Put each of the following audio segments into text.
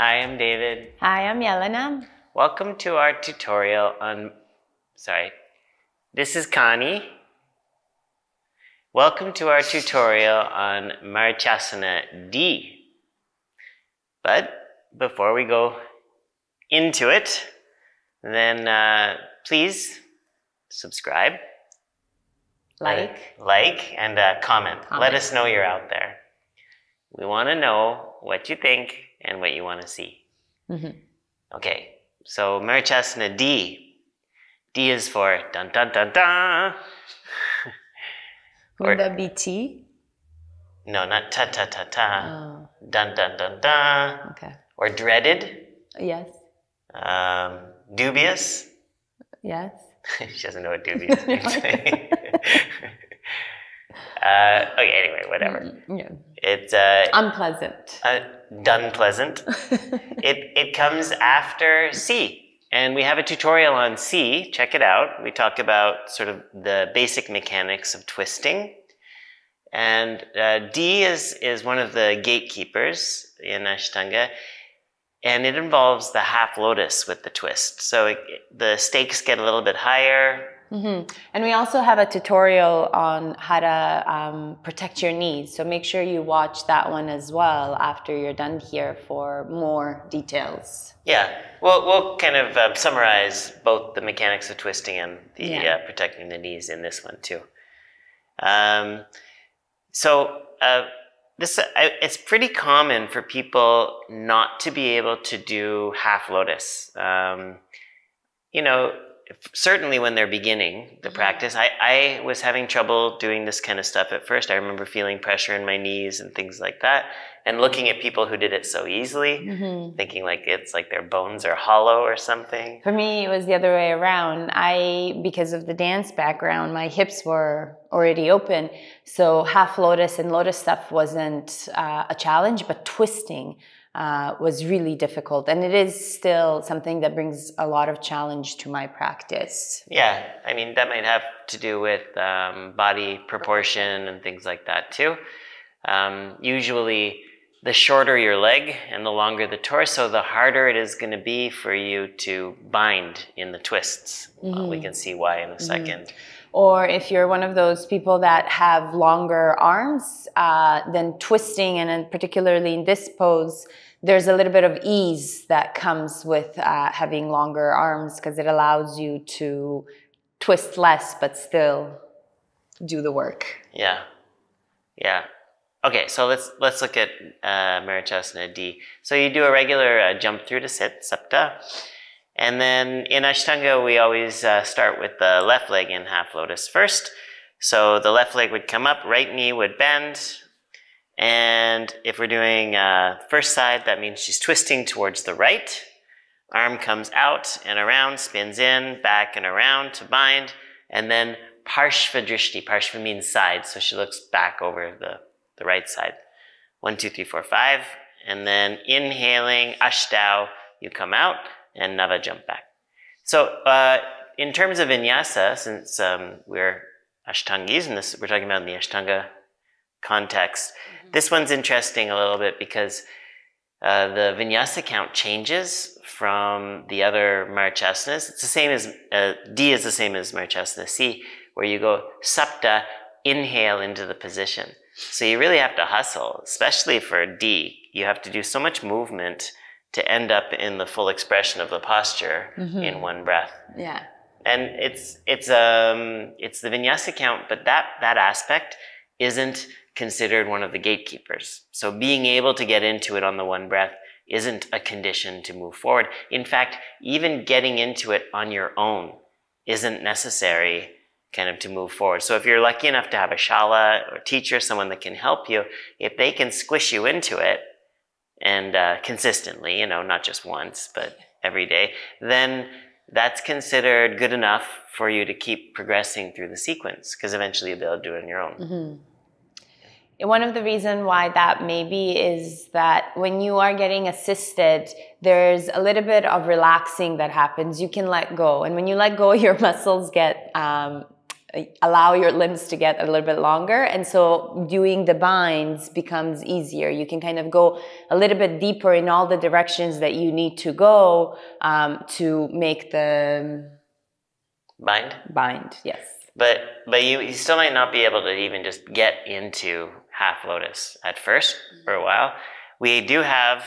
Hi, I'm David. Hi, I'm Yelena. Welcome to our tutorial on, this is Connie. Welcome to our tutorial on MARICHYASANA D. But before we go into it, then please subscribe, Like and comment. Let us know you're out there. We want to know what you think and what you want to see. Okay, so MARICHYASANA D. D is for dun dun dun dun. Would that be T? No, not ta ta ta ta. Oh. Dun dun dun dun. Okay. Or dreaded. Yes. Dubious. Yes. She doesn't know what dubious means. Okay, anyway, whatever. Yeah. It's Unpleasant. done pleasant. It comes after C. And we have a tutorial on C. Check it out. We talk about sort of the basic mechanics of twisting. And D is one of the gatekeepers in Ashtanga. And it involves the half lotus with the twist. So the stakes get a little bit higher. And we also have a tutorial on how to protect your knees. So make sure you watch that one as well after you're done here for more details. Yeah, we'll kind of summarize both the mechanics of twisting and the protecting the knees in this one too. It's pretty common for people not to be able to do half lotus. Certainly when they're beginning the practice. I was having trouble doing this kind of stuff at first. I remember feeling pressure in my knees and things like that, and looking at people who did it so easily, thinking like it's like their bones are hollow or something. For me, it was the other way around. Because of the dance background, my hips were already open, so half lotus and lotus stuff wasn't a challenge, but twisting was really difficult, and it is still something that brings a lot of challenge to my practice. Yeah, I mean, that might have to do with body proportion and things like that too. Usually the shorter your leg and the longer the torso, the harder it is going to be for you to bind in the twists. We can see why in a second. Or if you're one of those people that have longer arms, then twisting, and then particularly in this pose, there's a little bit of ease that comes with having longer arms, because it allows you to twist less but still do the work. Yeah. Okay, so let's look at MARICHYASANA D. So you do a regular jump through to sit, sapta. And then in Ashtanga, we always start with the left leg in half lotus first. So the left leg would come up, right knee would bend. And if we're doing first side, that means she's twisting towards the right. Arm comes out and around, spins in, back and around to bind. And then parshva drishti. Parshva means side, so she looks back over the right side. 1, 2, 3, 4, 5. And then inhaling, ashtau, you come out. And nava jump back. So in terms of vinyasa, since we're Ashtangis, and we're talking about in the Ashtanga context, this one's interesting a little bit because the vinyasa count changes from the other MARICHYASANAs. It's the same as, D is the same as MARICHYASANA C, where you go sapta, inhale into the position. So you really have to hustle, especially for D. You have to do so much movement to end up in the full expression of the posture in one breath. Yeah. And it's the vinyasa count, but that aspect isn't considered one of the gatekeepers. So being able to get into it on the one breath isn't a condition to move forward. In fact, even getting into it on your own isn't necessary kind of to move forward. So if you're lucky enough to have a shala or teacher, someone that can help you, if they can squish you into it, and consistently, not just once, but every day, then that's considered good enough for you to keep progressing through the sequence, because eventually you'll be able to do it on your own. One of the reasons why that maybe is that when you are getting assisted, there's a little bit of relaxing that happens. You can let go. And when you let go, your muscles get allow your limbs to get a little bit longer. And so doing the binds becomes easier. You can kind of go a little bit deeper in all the directions that you need to go to make the bind, yes. But you still might not be able to even just get into half lotus at first for a while. We do have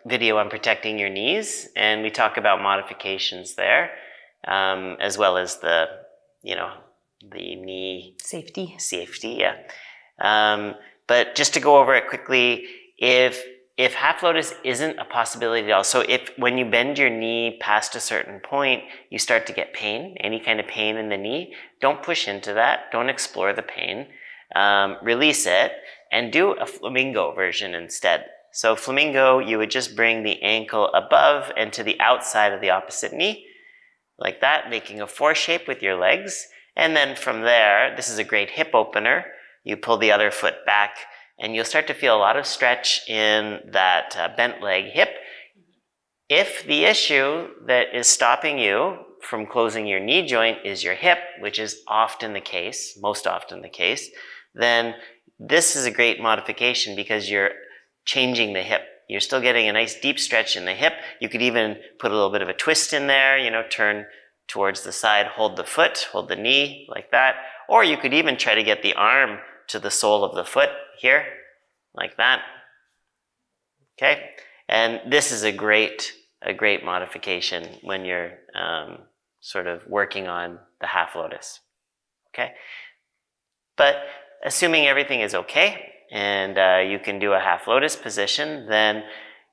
video on protecting your knees, and we talk about modifications there, as well as the knee safety, yeah. But just to go over it quickly, if half lotus isn't a possibility at all, so if when you bend your knee past a certain point, you start to get pain, any kind of pain in the knee, don't push into that, don't explore the pain, release it, and do a flamingo version instead. So flamingo, you would just bring the ankle above and to the outside of the opposite knee, like that, making a 4 shape with your legs. And then from there, this is a great hip opener. You pull the other foot back, and you'll start to feel a lot of stretch in that bent leg hip. If the issue that is stopping you from closing your knee joint is your hip, which is often the case, most often the case, then this is a great modification because you're changing the hip. You're still getting a nice deep stretch in the hip. You could even put a little bit of a twist in there, turn towards the side, hold the foot, hold the knee like that. Or you could even try to get the arm to the sole of the foot here, like that. Okay? And this is a great modification when you're sort of working on the half lotus. Okay? But assuming everything is okay and you can do a half lotus position, then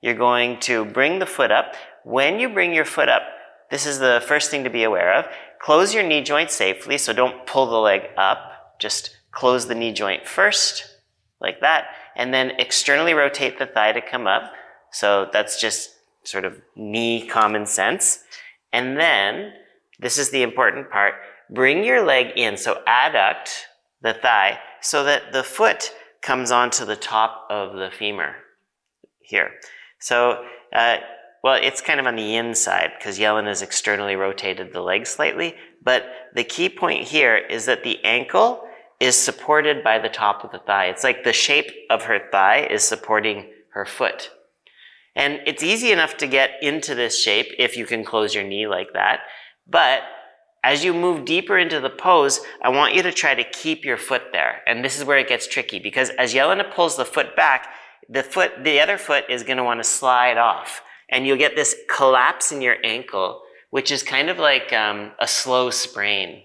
you're going to bring the foot up. When you bring your foot up, this is the first thing to be aware of. Close your knee joint safely, so don't pull the leg up. Just close the knee joint first, like that, and then externally rotate the thigh to come up. So that's just sort of knee common sense. And then, this is the important part, bring your leg in, so adduct the thigh so that the foot comes onto the top of the femur here. So, well, it's kind of on the inside because Yellen has externally rotated the leg slightly, but the key point here is that the ankle is supported by the top of the thigh. It's like the shape of her thigh is supporting her foot. And it's easy enough to get into this shape if you can close your knee like that, but as you move deeper into the pose, I want you to try to keep your foot there. And this is where it gets tricky because as Yelena pulls the foot back, the other foot is going to want to slide off. And you'll get this collapse in your ankle, which is kind of like a slow sprain,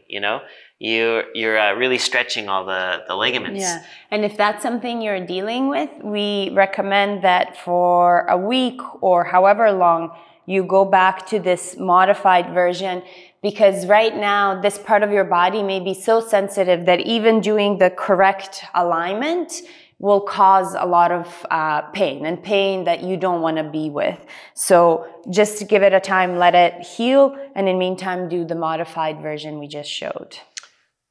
You're really stretching all the ligaments. Yeah, and if that's something you're dealing with, we recommend that for a week or however long, you go back to this modified version, because right now this part of your body may be so sensitive that even doing the correct alignment will cause a lot of pain that you don't want to be with. So just give it a time, let it heal, and in the meantime do the modified version we just showed.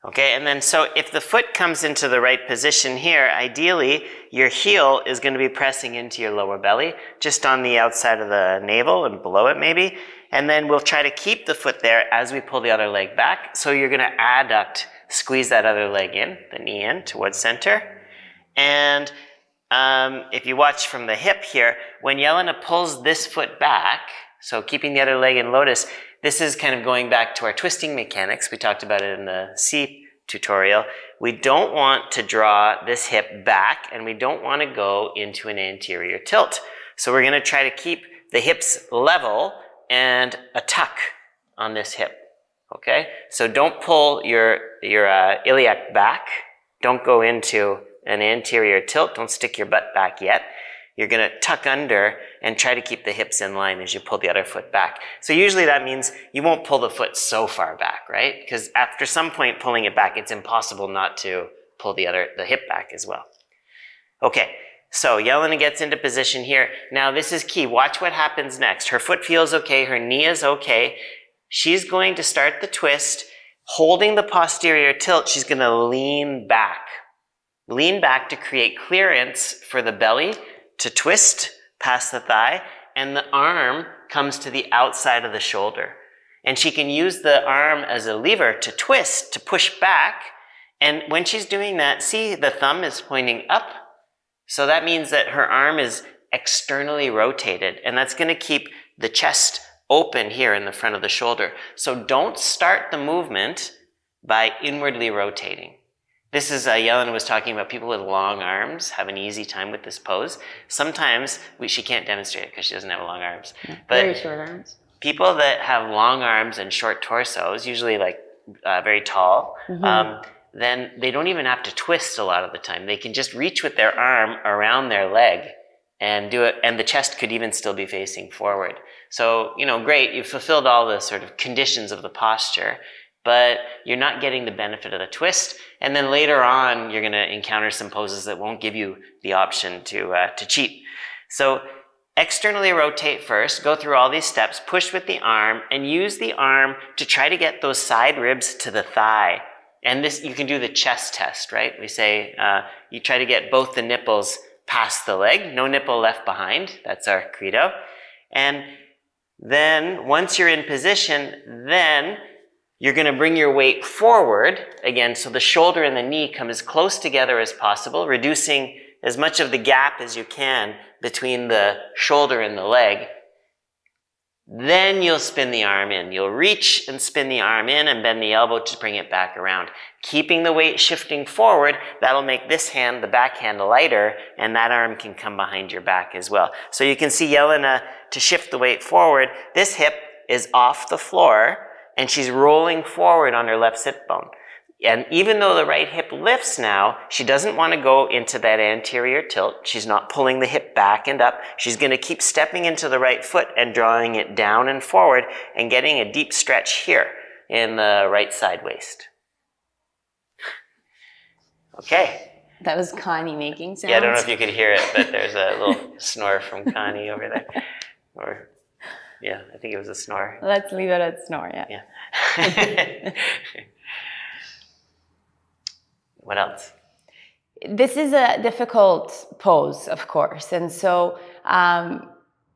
Okay, and then so if the foot comes into the right position here, ideally your heel is going to be pressing into your lower belly, just on the outside of the navel and below it maybe. And then we'll try to keep the foot there as we pull the other leg back. So you're going to adduct, squeeze that other leg in, the knee in towards center. And if you watch from the hip here, when Yelena pulls this foot back, so keeping the other leg in lotus, this is kind of going back to our twisting mechanics. We talked about it in the C tutorial. We don't want to draw this hip back, and we don't want to go into an anterior tilt. So we're going to try to keep the hips level and a tuck on this hip. Okay? So don't pull your iliac back. Don't go into an anterior tilt. Don't stick your butt back yet. You're going to tuck under and try to keep the hips in line as you pull the other foot back. So usually that means you won't pull the foot so far back, right? Because after some point pulling it back, it's impossible not to pull the hip back as well. Okay, so Yelena gets into position here. Now this is key. Watch what happens next. Her foot feels okay. Her knee is okay. She's going to start the twist. Holding the posterior tilt, she's going to lean back. Lean back to create clearance for the belly to twist past the thigh, and the arm comes to the outside of the shoulder. And she can use the arm as a lever to twist, to push back. And when she's doing that, see the thumb is pointing up. So that means that her arm is externally rotated, and that's going to keep the chest open here in the front of the shoulder. So don't start the movement by inwardly rotating. This is, Yelena was talking about people with long arms have an easy time with this pose. Sometimes, she can't demonstrate it because she doesn't have long arms. Yeah, but very short arms. People that have long arms and short torsos, usually like very tall, then they don't even have to twist a lot of the time. They can just reach with their arm around their leg and do it, and the chest could even still be facing forward. So, you know, great, you've fulfilled all the sort of conditions of the posture, but you're not getting the benefit of the twist. And then later on, you're going to encounter some poses that won't give you the option to cheat. So externally rotate first, go through all these steps, push with the arm, and use the arm to try to get those side ribs to the thigh. And this, you can do the chest test, right? We say you try to get both the nipples past the leg, no nipple left behind. That's our credo. And then once you're in position, then you're going to bring your weight forward again, so the shoulder and the knee come as close together as possible, reducing as much of the gap as you can between the shoulder and the leg. Then you'll spin the arm in. You'll reach and spin the arm in and bend the elbow to bring it back around. Keeping the weight shifting forward, that'll make this hand, the back hand, lighter, and that arm can come behind your back as well. So you can see Yelena, to shift the weight forward, this hip is off the floor, and she's rolling forward on her left sit bone. And even though the right hip lifts now, she doesn't want to go into that anterior tilt. She's not pulling the hip back and up. She's going to keep stepping into the right foot and drawing it down and forward and getting a deep stretch here in the right side waist. Okay. That was Connie making sounds. Yeah, I don't know if you could hear it, but there's a little snore from Connie over there. Or, yeah, I think it was a snore. Let's leave it at snore, yeah. Yeah. What else? This is a difficult pose, of course. And so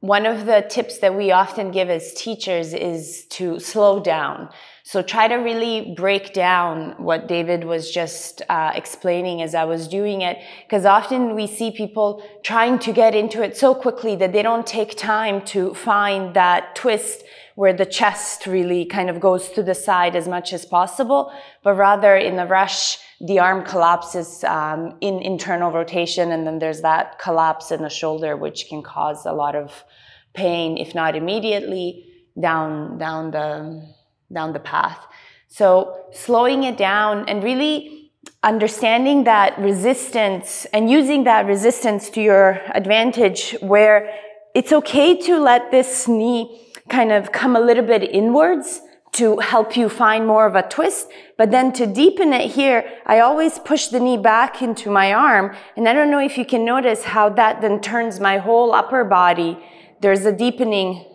one of the tips that we often give as teachers is to slow down. So try to really break down what David was just explaining as I was doing it, because often we see people trying to get into it so quickly that they don't take time to find that twist where the chest really kind of goes to the side as much as possible, but rather in the rush, the arm collapses in internal rotation, and then there's that collapse in the shoulder, which can cause a lot of pain, if not immediately, down the path. So slowing it down and really understanding that resistance and using that resistance to your advantage, where it's okay to let this knee kind of come a little bit inwards to help you find more of a twist, but then to deepen it here, I always push the knee back into my arm, and I don't know if you can notice how that then turns my whole upper body. There's a deepening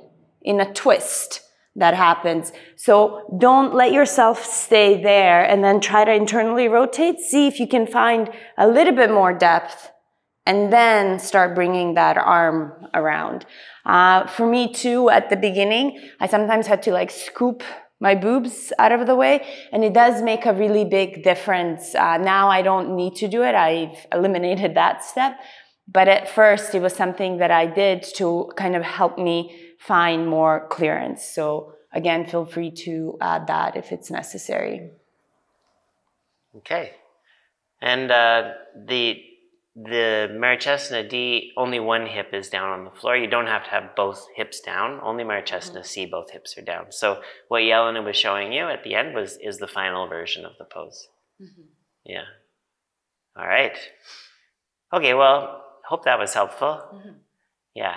in a twist that happens. So don't let yourself stay there and then try to internally rotate. See if you can find a little bit more depth and then start bringing that arm around. For me too, at the beginning, I sometimes had to like scoop my boobs out of the way, and it does make a really big difference. Now I don't need to do it. I've eliminated that step. But at first, it was something that I did to kind of help me find more clearance. So again, feel free to add that if it's necessary. Okay. And the MARICHYASANA D, only one hip is down on the floor. You don't have to have both hips down. Only MARICHYASANA C, both hips are down. So what Yelena was showing you at the end is the final version of the pose. Yeah. All right. Okay, well, hope that was helpful. Yeah,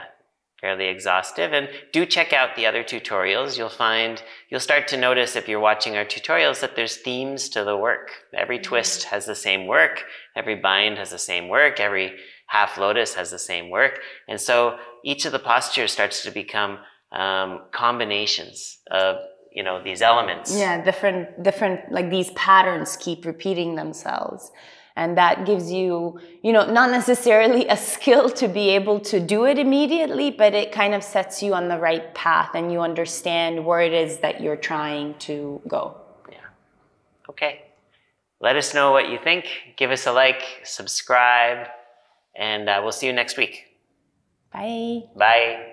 fairly exhaustive. And do check out the other tutorials. You'll start to notice if you're watching our tutorials that there's themes to the work. Every twist has the same work. Every bind has the same work. Every half lotus has the same work. And so each of the postures starts to become combinations of, you know, these elements. Yeah, different, like these patterns keep repeating themselves. And that gives you, not necessarily a skill to be able to do it immediately, but it kind of sets you on the right path and you understand where it is that you're trying to go. Yeah. Okay. Let us know what you think. Give us a like, subscribe, and we'll see you next week. Bye. Bye.